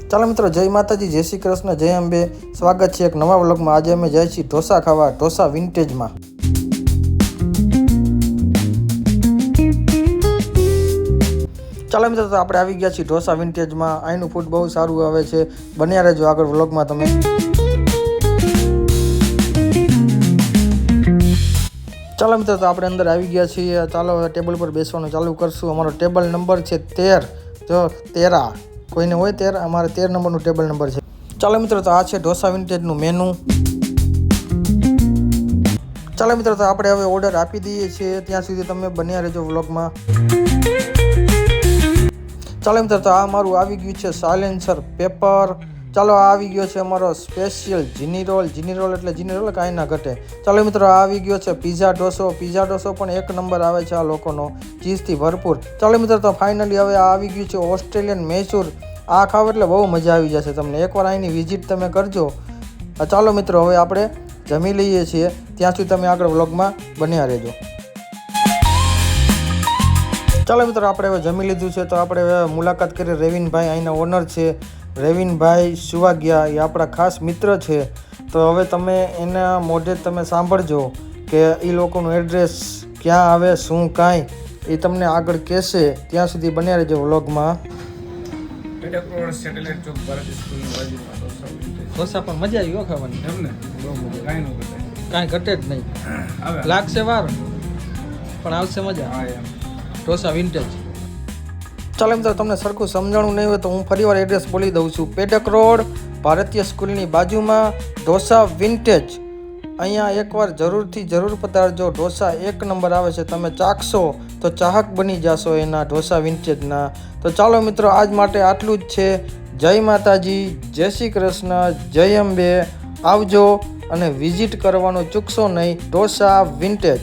ચાલો મિત્રો, જય માતાજી, જય શ્રી કૃષ્ણ, જય અંબે. સ્વાગત છે એક નવા વ્લોગમાં. આજે અમે જાય છીએ ઢોસા ખાવા, ઢોસા વિન્ટેજમાં. ચાલો મિત્રો, તો આપણે આવી ગયા છીએ ઢોસા વિન્ટેજમાં. અહીંનું ફૂડ બહુ સારું આવે છે. બન્યા રહેજો આગળ વ્લોગમાં તમે. ચાલો મિત્રો, તો આપણે અંદર આવી ગયા છીએ. ચાલો હવે ટેબલ પર બેસવાનું ચાલુ કરશું. અમારો ટેબલ નંબર છે 13. જો 13 કોઈને હોય 13, અમારે 13 નંબરનું ટેબલ નંબર છે. ચાલો મિત્રો, તો આ છે ઢોસા વિન્ટેજનું મેનુ. ચાલો મિત્રો, તો આપણે હવે ઓર્ડર આપી દઈએ છીએ. ત્યાં સુધી તમે બન્યા રહેજો વ્લોગમાં. ચાલો મિત્રો, તો આ મારું આવી ગયું છે સાયલેન્સર પેપર. ચાલો, આ આવી ગયો છે અમારો સ્પેશિયલ જીની રોલ. જીની રોલ એટલે જીની રોલ કાંઈ ના ઘટે. ચાલો મિત્રો, આ આવી ગયો છે પીઝા ઢોસો. પીઝા ઢોસો પણ એક નંબર આવે છે આ લોકોનો, ચીઝથી ભરપૂર. ચાલો મિત્રો, તો ફાઇનલી હવે આ આવી ગયું છે ઓસ્ટ્રેલિયન મૈસૂર. આ ખાવ એટલે બહુ મજા આવી જશે તમને. એકવાર અહીંની વિઝિટ તમે કરજો. ચાલો મિત્રો, હવે આપણે જમી લઈએ છીએ. ત્યાં સુધી તમે આગળ વ્લોગમાં બન્યા રહેજો. ચાલો મિત્રો, આપણે હવે જમી લીધું છે. તો આપણે હવે મુલાકાત કરીએ રેવિનભાઈ, અહીંના ઓનર છે. રેવિનભાઈ સુવાગ્યા, એ આપણા ખાસ મિત્ર છે. તો હવે તમે એના મોઢે તમે સાંભળજો કે એ લોકોનું એડ્રેસ ક્યાં આવે, શું કાંઈ એ તમને આગળ કહેશે. ત્યાં સુધી બન્યા રહેજો વ્લોગમાં. ઢોસા પણ મજા આવી ખાવાની. કાંઈ ઘટે જ નહીં. લાગશે વાર પણ આવશે મજા. ઢોસા વિન્ટેજ. ચાલો મિત્રો, તમને સરખું સમજાણું નહીં હોય તો હું ફરીવાર એડ્રેસ બોલી દઉં છું. પેડક રોડ, ભારતીય સ્કૂલની બાજુમાં ઢોસા વિન્ટેજ. અહીંયા એકવાર જરૂર પધારજો. ઢોસા એક નંબર આવે છે. તમે ચાખશો તો ચાહક બની જશો એના ઢોસા વિન્ટેજના. તો ચાલો મિત્રો, આજ માટે આટલું જ છે. જય માતાજી, જય શ્રી કૃષ્ણ, જય અંબે. આવજો અને વિઝિટ કરવાનું ચૂકશો નહીં ઢોસા વિન્ટેજ.